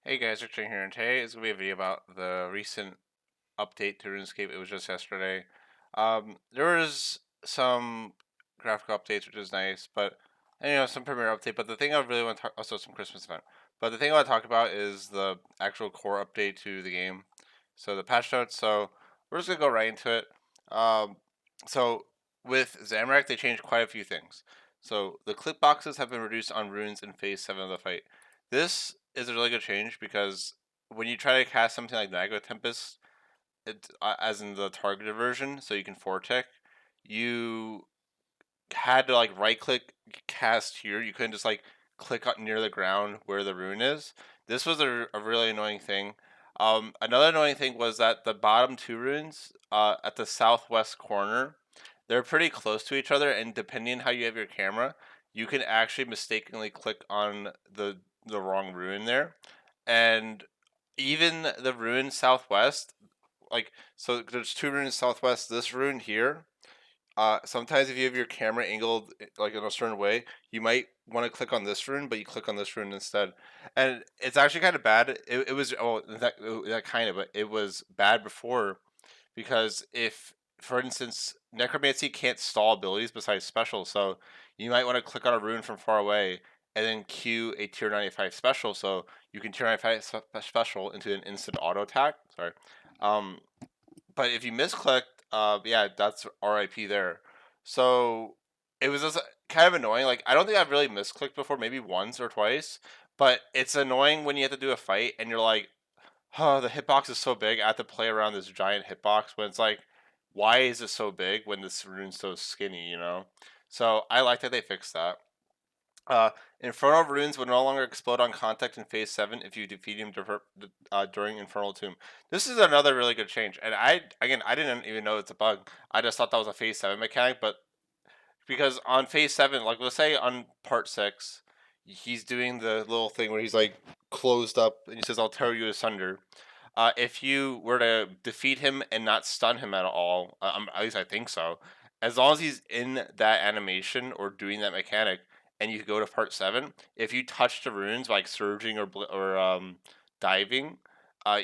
Hey guys, XJ here, and today is going to be a video about the recent update to Runescape. It was just yesterday. There was some graphical updates, which is nice, but and, some premiere update. But the thing I really want to talk, also some Christmas event. But the thing I want to talk about is the actual core update to the game. So the patch notes. So we're just gonna go right into it. Um, so with Zamorak, they changed quite a few things. So the clip boxes have been reduced on runes in phase 7 of the fight. This is a really good change because when you try to cast something like Naga Tempest, as in the targeted version, so you can Vortec, you had to like right click cast here. You couldn't just like click up near the ground where the rune is. This was a really annoying thing. Another annoying thing was that the bottom two runes at the southwest corner, they're pretty close to each other, and depending on how you have your camera, you can actually mistakenly click on the wrong rune there. And even the rune southwest, like, so there's two runes southwest. This rune here, sometimes if you have your camera angled like in a certain way, you might want to click on this rune, but you click on this rune instead, and it's actually kind of bad. It was that kind of, but it was bad before because if, for instance, necromancy can't stall abilities besides special, so you might want to click on a rune from far away and then queue a tier 95 special, so you can tier 95 special into an instant auto attack. Sorry. Um, but if you misclicked, yeah, that's RIP there. So it was just kind of annoying. Like, I don't think I've really misclicked before, maybe once or twice. But it's annoying when you have to do a fight and you're like, oh, the hitbox is so big. I have to play around this giant hitbox when it's like, why is it so big when this rune's so skinny, you know? So I like that they fixed that. Uh, Infernal runes will no longer explode on contact in phase 7 if you defeat him during Infernal Tomb. This is another really good change, and I didn't even know it's a bug. I just thought that was a phase 7 mechanic, but because on phase 7, like let's say on part 6, he's doing the little thing where he's like closed up and he says, "I'll tear you asunder." If you were to defeat him and not stun him at all, at least I think so, as long as he's in that animation or doing that mechanic, and you go to part 7, if you touch the runes like surging or diving,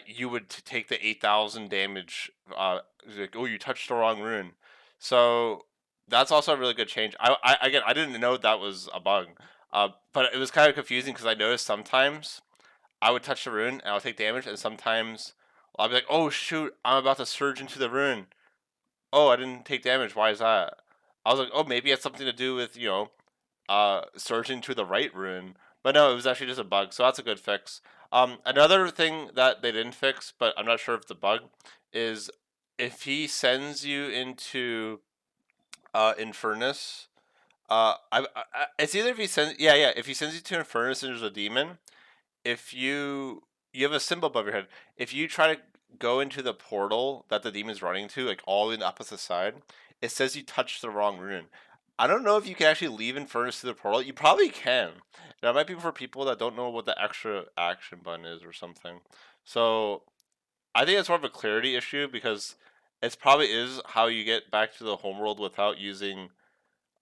you would take the 8,000 damage. Like, oh, you touched the wrong rune, so that's also a really good change. Again, I didn't know that was a bug, but it was kind of confusing because I noticed sometimes I would touch the rune and I would take damage, and sometimes I'll be like, "Oh shoot, I'm about to surge into the rune. Oh, I didn't take damage. Why is that?" I was like, "Oh, maybe it's something to do with surging to the right rune." But no, it was actually just a bug. So that's a good fix. Another thing that they didn't fix, but I'm not sure if it's a bug, is if he sends you into Infernus. It's either if he sends, yeah, if he sends you to Infernus and there's a demon, if you have a symbol above your head. If you try to go into the portal that the demon's running to, like all in the opposite side, it says you touched the wrong rune. I don't know if you can actually leave Infernus to the portal. You probably can. That might be for people that don't know what the extra action button is or something. So I think it's more of a clarity issue because it probably is how you get back to the homeworld without using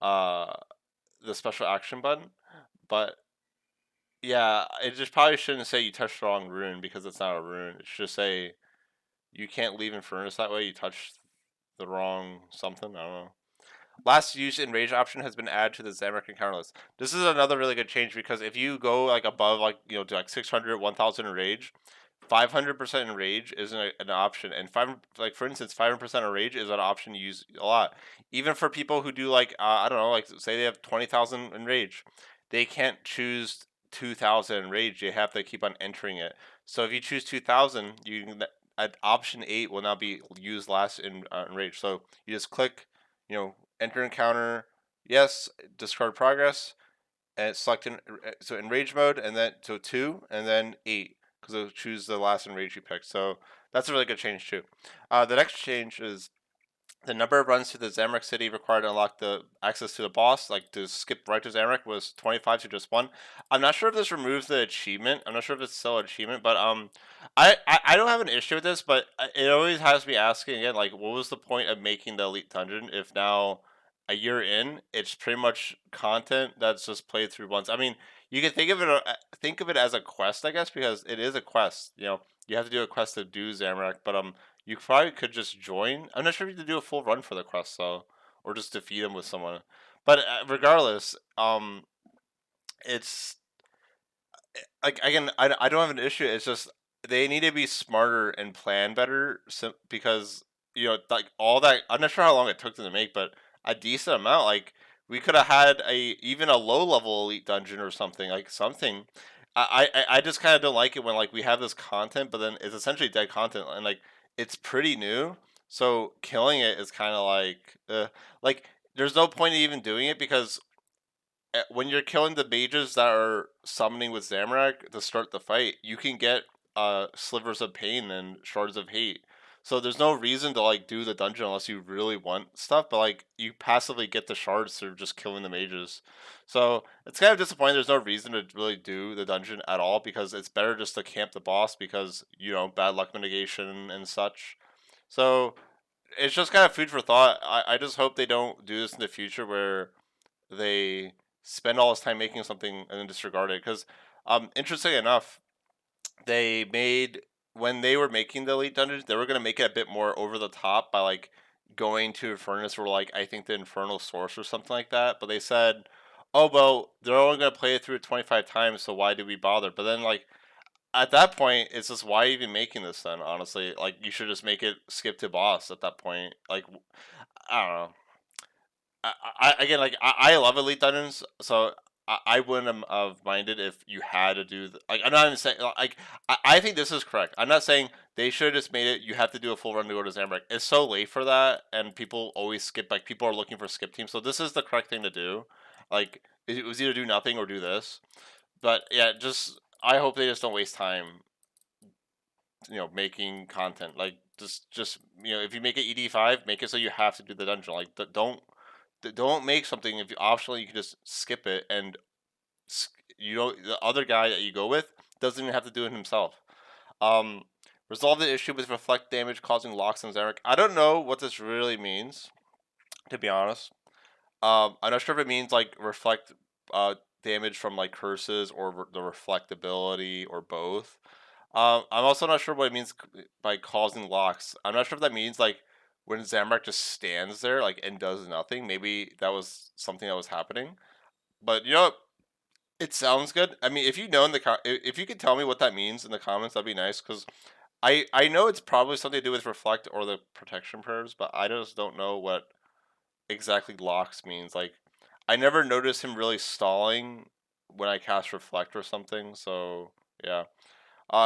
uh the special action button. But yeah, it just probably shouldn't say you touched the wrong rune because it's not a rune. It should say you can't leave Infernus that way. You touched the wrong something. I don't know. Last used enrage option has been added to the Zamorak encounter list. This is another really good change because if you go like above like to like 600, 1000 enrage, 500% enrage isn't an option, and like for instance 500% enrage is an option you use a lot. Even for people who do like I don't know, like say they have 20,000 enrage, they can't choose 2,000 enrage. They have to keep on entering it. So if you choose 2,000, you can, at option 8 will now be used last in enrage. So you just click, enter encounter, yes, discard progress, and select so enrage mode, and then so 2, and then 8, because it'll choose the last enrage you picked. So that's a really good change too. The next change is the number of runs to the Zamorak city required to unlock the access to the boss, like to skip right to Zamorak, was 25 to just 1. I'm not sure if this removes the achievement. I'm not sure if it's still an achievement, but I don't have an issue with this, but it always has me asking again, like, what was the point of making the elite dungeon if now a year in it's pretty much content that's just played through once? I mean, you can think of it as a quest, I guess, because it is a quest. You know, you have to do a quest to do Zamorak, but you probably could just join. I'm not sure if you have to do a full run for the quest though, or just defeat him with someone. But regardless, it's like again, I don't have an issue. It's just they need to be smarter and plan better. Because you know, like all that, I'm not sure how long it took them to make, but a decent amount. Like we could have had even a low level elite dungeon or something like something. I just kind of don't like it when like we have this content, but then it's essentially dead content, and like it's pretty new. So killing it is kind of like there's no point in even doing it because when you're killing the mages that are summoning with Zamorak to start the fight, you can get slivers of pain and shards of hate. So there's no reason to like do the dungeon unless you really want stuff, but like you passively get the shards through just killing the mages. So it's kind of disappointing there's no reason to really do the dungeon at all because it's better just to camp the boss because, you know, bad luck mitigation and such. So it's just kind of food for thought. I just hope they don't do this in the future where they spend all this time making something and then disregard it. Because, interesting enough, they made when they were making the elite dungeons, they were gonna make it a bit more over the top by like going to a furnace or like I think the infernal source or something like that. But they said, "Oh well, they're only gonna play it through 25 times, so why do we bother?" But then like at that point, it's just why even making this then? Honestly, like you should just make it skip to boss at that point. Like I don't know. Again, like I love Elite Dungeons, so I wouldn't have minded if you had to do like I'm not even saying like I think this is correct. I'm not saying they should have just made it. You have to do a full run to go to Zamorak. It's so late for that, and people always skip. Like people are looking for skip teams, so this is the correct thing to do. Like it was either do nothing or do this. But yeah, just I hope they just don't waste time. You know, making content like just you know if you make it ED5, make it so you have to do the dungeon. Like don't make something if you optionally you can just skip it and you know the other guy that you go with doesn't even have to do it himself. Um, resolve the issue with reflect damage causing locks on Zamorak. I don't know what this really means, to be honest. I'm not sure if it means like reflect damage from like curses or the reflectability or both. I'm also not sure what it means by causing locks. I'm not sure if that means like when Zamorak just stands there like and does nothing. Maybe that was something that was happening. But you know, it sounds good. I mean, if you know in the if you could tell me what that means in the comments, that'd be nice. Because I know it's probably something to do with reflect or the protection prayers, but I just don't know what exactly locks means. Like, I never noticed him really stalling when I cast reflect or something. So yeah.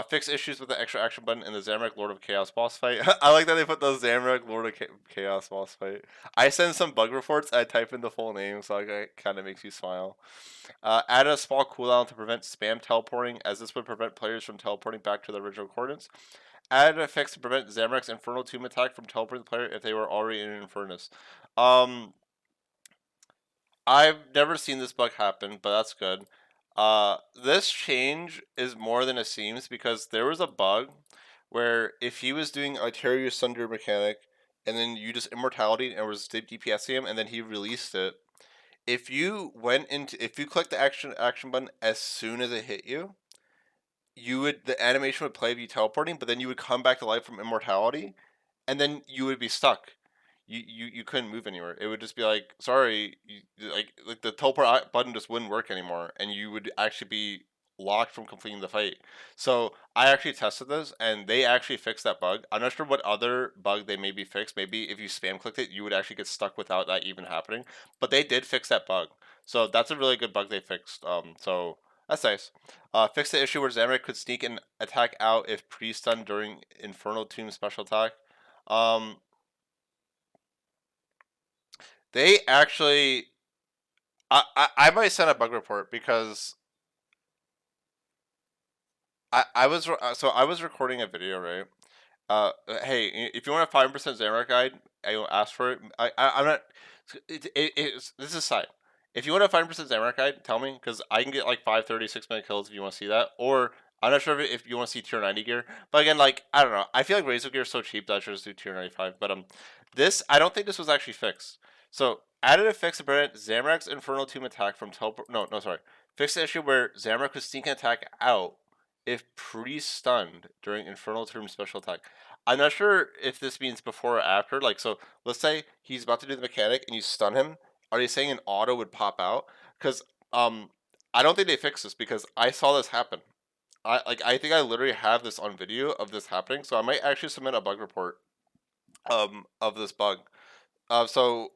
Fix issues with the extra action button in the Zamorak Lord of Chaos boss fight. I like that they put the Zamorak Lord of Chaos boss fight. I send some bug reports. I type in the full name, so it kind of makes you smile. Add a small cooldown to prevent spam teleporting, as this would prevent players from teleporting back to the original coordinates. Add effects to prevent Zamorak's Infernal Tomb attack from teleporting the player if they were already in an Infernus. Um, I've never seen this bug happen, but that's good. This change is more than it seems because there was a bug where if he was doing a Tear You Asunder mechanic and then you just immortality and was DPSing him and then he released it, if you click the action button as soon as it hit you, the animation would play of you teleporting, but then you would come back to life from immortality, and then you would be stuck. You couldn't move anywhere. It would just be like, sorry, like the teleport button just wouldn't work anymore, and you would actually be locked from completing the fight. So I actually tested this, and they actually fixed that bug. I'm not sure what other bug they maybe fixed. Maybe if you spam clicked it, you would actually get stuck without that even happening. But they did fix that bug, so that's a really good bug they fixed. So that's nice. Fix the issue where Zamorak could sneak and attack out if pre-stunned during Infernal Tomb special attack. Um, they actually, I might send a bug report because I was so I was recording a video, right. Hey, if you want a 5% Zamorak guide, I will ask for it. I'm not. This is side. If you want a 5% Zamorak guide, tell me because I can get like 536 minute kills if you want to see that. Or I'm not sure if you want to see tier 90 gear. But again, like I don't know. I feel like Razor gear is so cheap that I should just do tier 95. But this I don't think this was actually fixed. So added a fix to prevent Zamorak's Infernal Tomb attack from teleport. No, sorry. Fix the issue where Zamorak could sneak an attack out if pre-stunned during Infernal Tomb special attack. I'm not sure if this means before or after. Like, so let's say he's about to do the mechanic and you stun him. Are they saying an auto would pop out? Because um, I don't think they fixed this because I saw this happen. I think I literally have this on video of this happening. So I might actually submit a bug report of this bug. So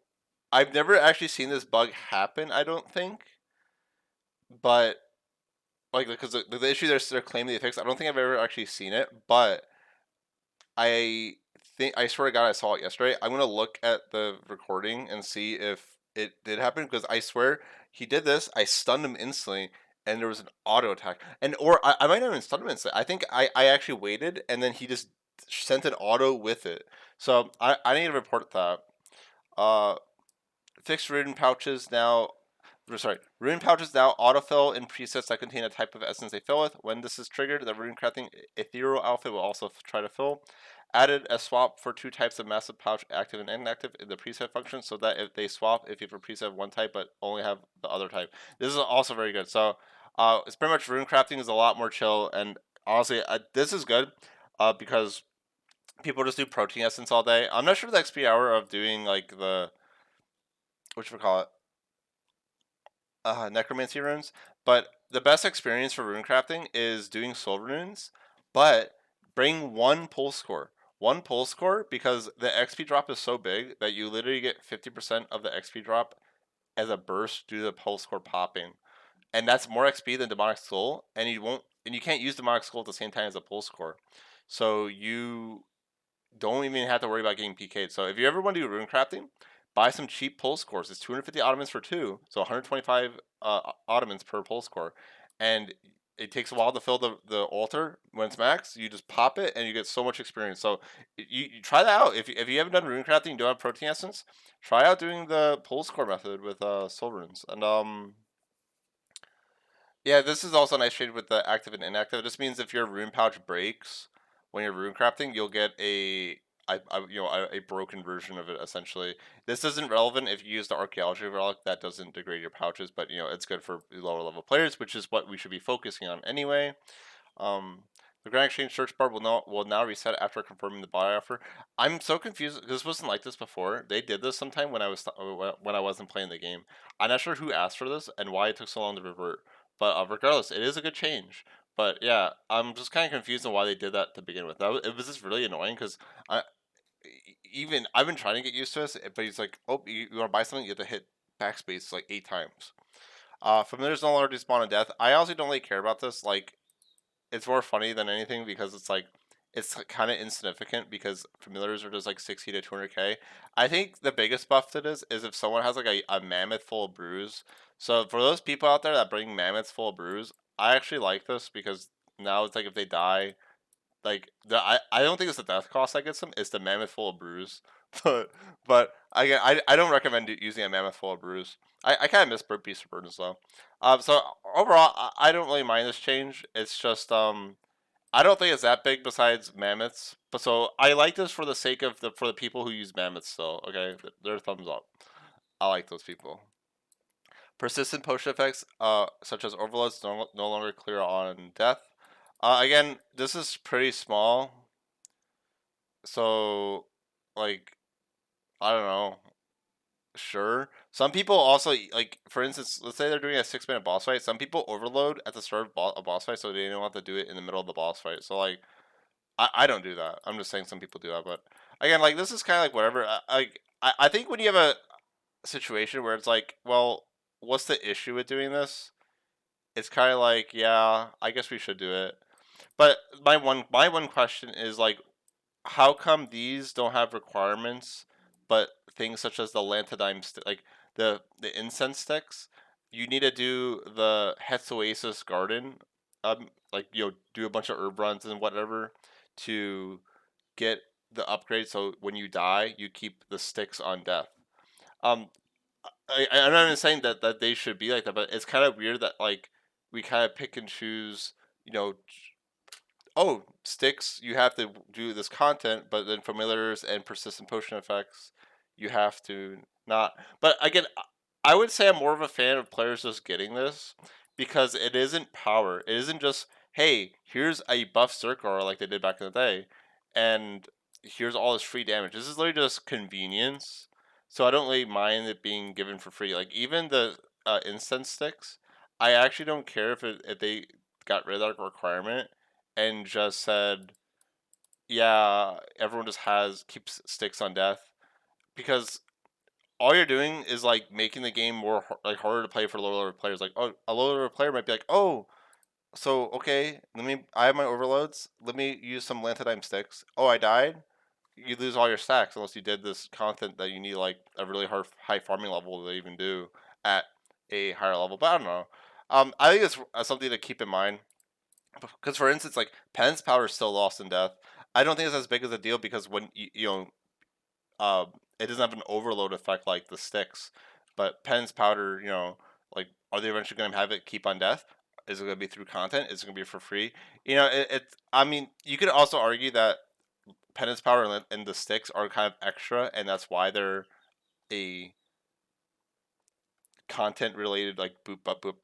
I've never actually seen this bug happen. I don't think, but like because the issue they're claiming they fixed, I don't think I've ever actually seen it, but I think I swear to God I saw it yesterday. I'm gonna look at the recording and see if it did happen because I swear he did this. I stunned him instantly, and there was an auto attack, and or I might not even stun him instantly. I think I actually waited, and then he just sent an auto with it. So I need to report that. Uh, Fixed rune pouches now. Sorry, rune pouches now autofill in presets that contain a type of essence they fill with. When this is triggered, the rune crafting ethereal outfit will also try to fill. Added a swap for 2 types of massive pouch, active and inactive, in the preset function, so that if they swap, if you have a preset of one type but only have the other type. This is also very good. So, it's pretty much rune crafting is a lot more chill, and honestly, this is good, because people just do protein essence all day. I'm not sure the XP hour of doing like the what you call it necromancy runes, but the best experience for rune crafting is doing soul runes, but bring one pull score. One pull score because the XP drop is so big that you literally get 50% of the XP drop as a burst due to the pull score popping. And that's more XP than demonic skull, and you can't use demonic skull at the same time as a pull score. So you don't even have to worry about getting PK'd. So if you ever want to do rune crafting, buy some cheap pulse cores. It's 250 ottomans for 2, so 125 ottomans per pulse core. And it takes a while to fill the altar when it's max. You just pop it and you get so much experience. So you try that out. If you haven't done rune crafting, you don't have protein essence, try out doing the pulse core method with soul runes. And yeah, this is also a nice trade with the active and inactive. This means if your rune pouch breaks when you're rune crafting, you'll get a broken version of it essentially. This isn't relevant if you use the archaeology relic. That doesn't degrade your pouches, but it's good for lower level players, which is what we should be focusing on anyway. Um, the Grand Exchange search bar will now reset after confirming the buy offer. I'm so confused. This wasn't like this before. They did this sometime when I wasn't playing the game. I'm not sure who asked for this and why it took so long to revert. But regardless, it is a good change. But yeah, I'm just kind of confused on why they did that to begin with. It was just really annoying because I even I've been trying to get used to this, but he's like, oh, you want to buy something, you have to hit backspace like 8 times. Familiars no longer despawn on death. I honestly don't really care about this. Like, it's more funny than anything because it's kind of insignificant because familiars are just like 60 to 200k. I think the biggest buff to this is if someone has like a mammoth full of brews. So for those people out there that bring mammoths full of brews, I actually like this because now it's like if they die, like I don't think it's the death cost that gets them. It's the mammoth full of brews. But again, I don't recommend using a mammoth full of brews. I kind of miss beast of burdens though. So overall, I don't really mind this change. It's just I don't think it's that big besides mammoths. But so I like this for the sake of the people who use mammoths still. Okay, their thumbs up. I like those people. Persistent potion effects, such as overloads, no longer clear on death. Again, this is pretty small, so like I don't know. Sure. Some people also like, for instance, let's say they're doing a 6 minute boss fight. Some people overload at the start of a boss fight, so they don't have to do it in the middle of the boss fight. So like, I don't do that. I'm just saying some people do that, but again, like this is kind of like whatever. I think when you have a situation where it's like, well, what's the issue with doing this? It's kind of like, yeah, I guess we should do it. But my one question is like, how come these don't have requirements, but things such as the lantadime like the incense sticks, you need to do the Het's Oasis Garden, like do a bunch of herb runs and whatever to get the upgrade. So when you die, you keep the sticks on death. Um, I'm not even saying that they should be like that, but it's kind of weird that like we kind of pick and choose, you know, oh, sticks, you have to do this content, but then familiars and persistent potion effects, you have to not. But again, I would say I'm more of a fan of players just getting this because it isn't power. It isn't just, hey, here's a buff circle like they did back in the day, and here's all this free damage. This is literally just convenience. So I don't really mind it being given for free. Like even the incense sticks, I actually don't care if they got rid of that requirement and just said, yeah, everyone just keeps sticks on death, because all you're doing is like making the game more like harder to play for lower level players. Like, oh, a lower level player might be like, oh, so okay, I have my overloads. Let me use some lanthanide sticks. Oh, I died. You lose all your stacks unless you did this content that you need like a really high farming level to even do at a higher level. But I don't know. I think it's something to keep in mind, because for instance, like penance powder is still lost in death. I don't think it's as big as a deal because when uh, it doesn't have an overload effect like the sticks. But penance powder, like, are they eventually going to have it keep on death? Is it going to be through content? Is it going to be for free? I mean, you could also argue that penance powder and the sticks are kind of extra, and that's why they're a content related like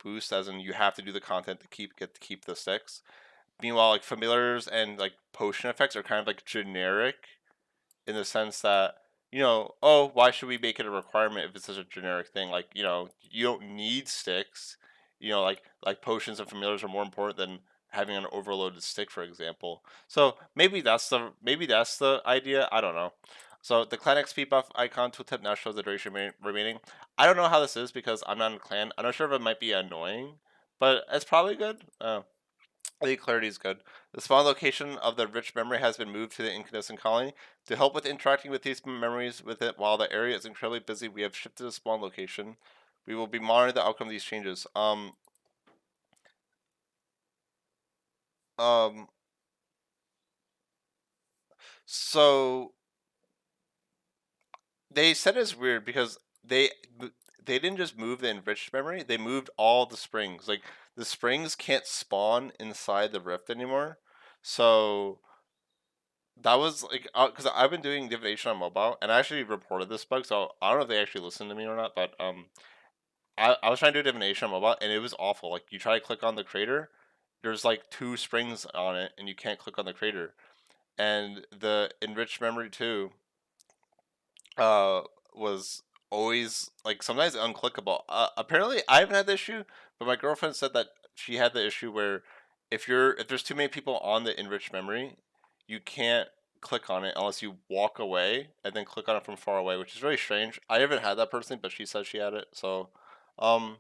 boost, as in you have to do the content to get to keep the sticks. Meanwhile, like familiars and like potion effects are kind of like generic in the sense that, oh, why should we make it a requirement if it's such a generic thing? Like, you don't need sticks. Like potions and familiars are more important than having an overloaded stick, for example. So maybe that's the idea. I don't know. So the clan XP buff icon tooltip now shows the duration remaining. I don't know how this is because I'm not in a clan. I'm not sure if it might be annoying, but it's probably good. I think clarity is good. The spawn location of the rich memory has been moved to the incandescent colony. To help with interacting with these memories with it while the area is incredibly busy, we have shifted the spawn location. We will be monitoring the outcome of these changes. Um, so they said it's weird because they didn't just move the enriched memory; they moved all the springs. Like the springs can't spawn inside the rift anymore. So that was like, because I've been doing divination on mobile, and I actually reported this bug. So I don't know if they actually listened to me or not, but I was trying to do divination on mobile, and it was awful. Like you try to click on the crater, there's like two springs on it, and you can't click on the crater. And the enriched memory too, uh, was always like sometimes unclickable. Apparently, I haven't had the issue, but my girlfriend said that she had the issue where if there's too many people on the enriched memory, you can't click on it unless you walk away and then click on it from far away, which is very strange. I haven't had that personally, but she said she had it. So, um,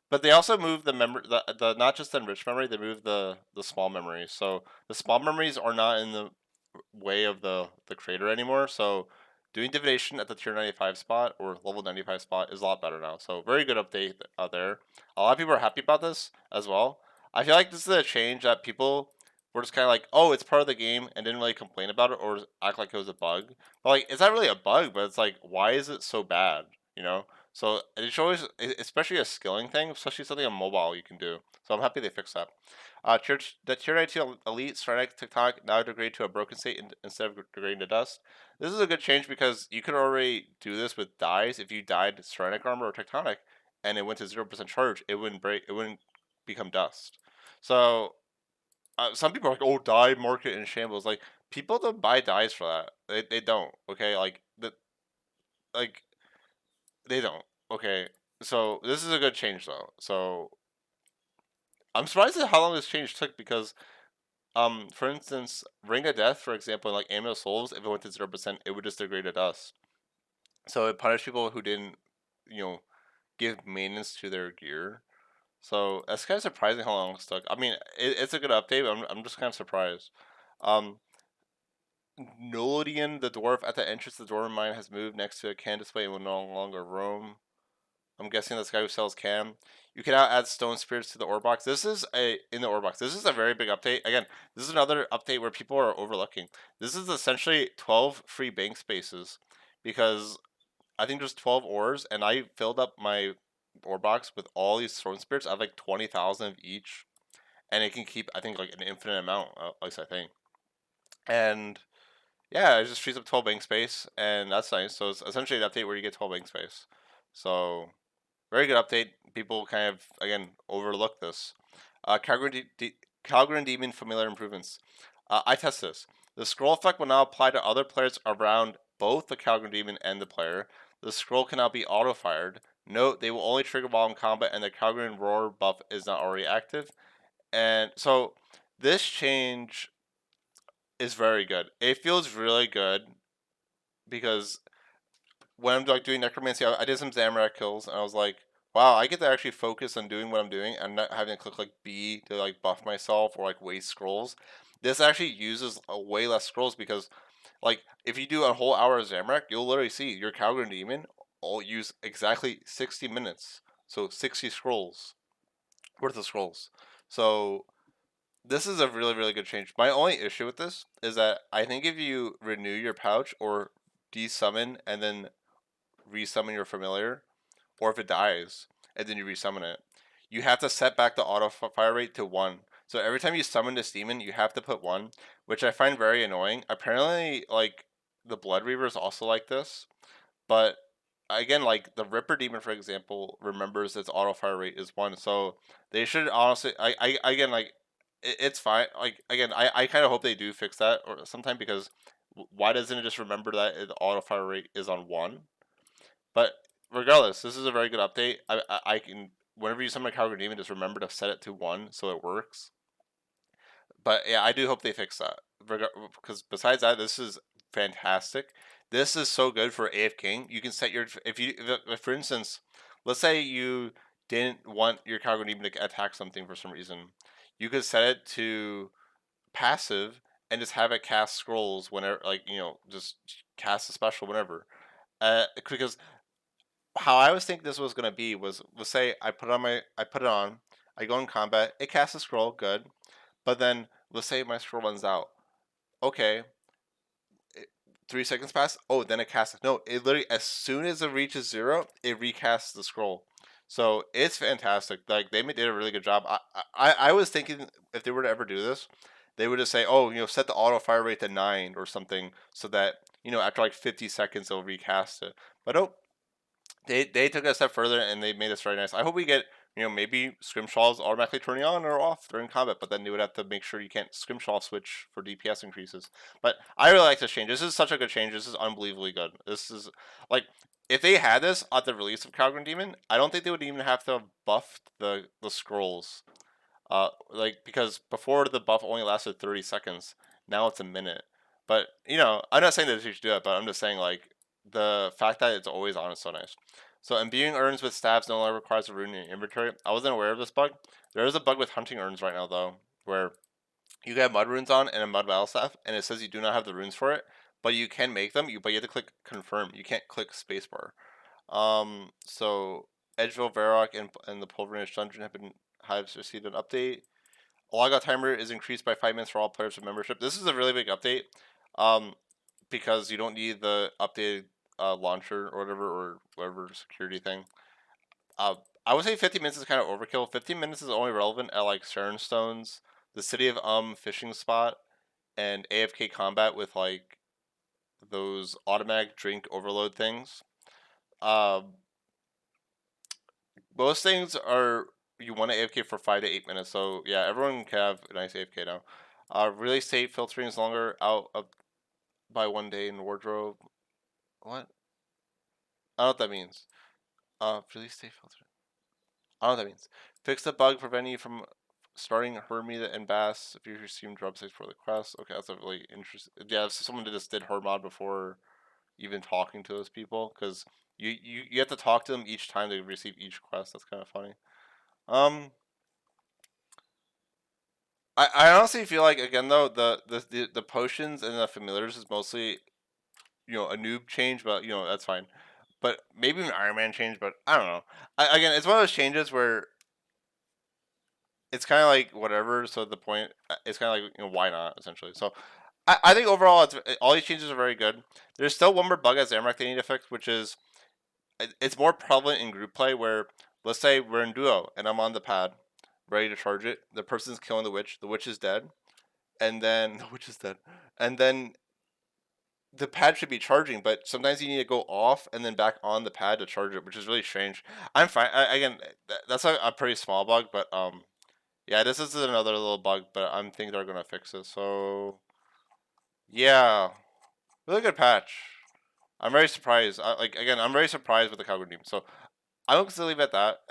but they also moved the memory, the not just the enriched memory, they moved the small memories. So the small memories are not in the way of the creator anymore. So doing divination at the tier 95 spot or level 95 spot is a lot better now. So very good update out there. A lot of people are happy about this as well. I feel like this is a change that people were just kind of like, oh, it's part of the game, and didn't really complain about it or act like it was a bug. But like, it's not really a bug, but it's like, why is it so bad? You know? So it's always, especially a skilling thing, especially something on mobile you can do. So I'm happy they fixed that. The Tier 92 Elite Ceramic TikTok now degrade to a broken state instead of degrading to dust. This is a good change because you could already do this with dyes. If you dyed Ceramic Armor or Tectonic and it went to 0% charge, it wouldn't break. It wouldn't become dust. So some people are like, "Oh, dye market in shambles." Like people don't buy dyes for that. They don't. Okay, like they don't. Okay, so this is a good change though. So I'm surprised at how long this change took because for instance, Ring of Death, for example, like Amulet of Souls, if it went to 0%, it would just degrade to dust. So it punished people who didn't, you know, give maintenance to their gear. So that's kind of surprising how long it took. I mean, it's a good update, but I'm just kind of surprised. Um, Nolodian, the dwarf at the entrance of the dwarven mine, has moved next to a can display and will no longer roam. I'm guessing this guy who sells cam. You can now add stone spirits to the ore box. This is in the ore box. This is a very big update. Again, this is another update where people are overlooking. This is essentially 12 free bank spaces because I think there's 12 ores, and I filled up my ore box with all these stone spirits. I have like 20,000 of each, and it can keep, I think, like an infinite amount. At least I think. And yeah, it just frees up 12 bank space, and that's nice. So it's essentially an update where you get 12 bank space. So very good update. People kind of again overlook this. Calgren Demon familiar improvements. I test this. The scroll effect will now apply to other players around both the Calgren Demon and the player. The scroll can now be auto fired. Note they will only trigger while in combat, and the Calgren Roar buff is not already active. And so this change is very good. It feels really good because when I'm like doing necromancy, I did some Zamorak kills, and I was like, wow, I get to actually focus on doing what I'm doing and not having to click like B to like buff myself or like waste scrolls. This actually uses way less scrolls because like if you do a whole hour of Zamorak, you'll literally see your Calgren Demon will use exactly 60 minutes, so 60 scrolls worth of scrolls. So this is a really good change. My only issue with this is that I think if you renew your pouch or desummon and then resummon your familiar, or if it dies and then you resummon it, you have to set back the auto fire rate to 1. So every time you summon this demon, you have to put 1, which I find very annoying. Apparently, like the Blood Reaver is also like this, but again, like the Ripper demon, for example, remembers its auto fire rate is 1. So they should honestly, I again like it's fine. Like again, I kind of hope they do fix that or sometime because why doesn't it just remember that the auto fire rate is on 1? But regardless, this is a very good update. I can whenever you summon a Calgary Demon, just remember to set it to 1 so it works. But yeah, I do hope they fix that. Because besides that, this is fantastic. This is so good for AFK. You can set your if for instance, let's say you didn't want your Calgary Demon to attack something for some reason, you could set it to passive and just have it cast scrolls whenever, like just cast a special whenever. Because how I was thinking this was gonna be was, let's say I put it on, I go in combat, it casts a scroll, good, but then let's say my scroll runs out. Okay, 3 seconds pass. Oh, then it casts. No, it literally as soon as it reaches 0, it recasts the scroll. So it's fantastic. Like they did a really good job. I was thinking if they were to ever do this, they would just say, oh, set the auto fire rate to 9 or something, so that after like 50 seconds they'll recast it. But oh, they took it a step further and they made this very nice. I hope we get maybe scrimshaws automatically turning on or off during combat, but then they would have to make sure you can't scrimshaw switch for DPS increases. But I really like this change. This is such a good change. This is unbelievably good. This is like if they had this at the release of Calgren Demon, I don't think they would even have to have buffed the scrolls. Like because before the buff only lasted 30 seconds, now it's a minute. But I'm not saying that you should do that, but I'm just saying like the fact that it's always on is so nice. So imbuing urns with staves no longer requires a rune in your inventory. I wasn't aware of this bug. There is a bug with hunting urns right now though, where you can have mud runes on and a mud battle staff, and it says you do not have the runes for it, but you can make them. But you have to click confirm. You can't click spacebar. So Edgeville, Varrock, and the Pulverized Dungeon have received an update. A logout timer is increased by 5 minutes for all players with membership. This is a really big update, um, because you don't need the updated launcher or whatever security thing. Uh, I would say 50 minutes is kind of overkill. 15 minutes is only relevant at like Stones, the City of fishing spot, and AFK combat with like those automatic drink overload things. Um, Most things are you want to AFK for 5 to 8 minutes. So yeah, everyone can have a nice AFK now. Really state filtering is longer out of by 1 day in wardrobe. What? I don't know what that means. Release state filtering. I don't know what that means. Fix the bug preventing you from starting Hermia and Bass if you receive dropsticks for the quest. Okay, that's a really interesting. Yeah, so someone did Hermod before even talking to those people, because you have to talk to them each time they receive each quest. That's kind of funny. Um, I honestly feel like again though the potions and the familiars is mostly a noob change, but that's fine. But maybe an Iron Man change, but I don't know. Again, it's one of those changes where it's kind of like whatever. So the point, it's kind of like why not essentially. So I think overall all these changes are very good. There's still one more bug as Zamorak they need to fix, which is it's more prevalent in group play where let's say we're in duo and I'm on the pad ready to charge it. The person's killing the witch. The witch is dead, and then the witch is dead, and then the pad should be charging, but sometimes you need to go off and then back on the pad to charge it, which is really strange. I'm fine. Again, that's a pretty small bug, but yeah, this is another little bug, but I'm thinking they're gonna fix it. So yeah, really good patch. I'm very surprised. Like again, I'm very surprised with the Calgary team. So I'm going to leave it at that.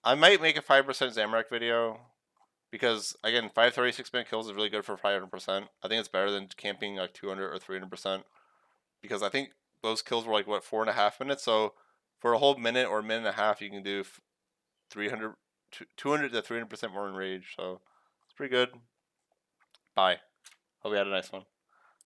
I might make a 5% Zamorak video because again, 536-minute kills is really good for 500%. I think it's better than camping like 200 or 300% because I think those kills were like what 4.5 minutes. So for a whole minute or a minute and a half, you can do 300, 200 to 300% more in rage. So it's pretty good. Bye. Hope you had a nice one.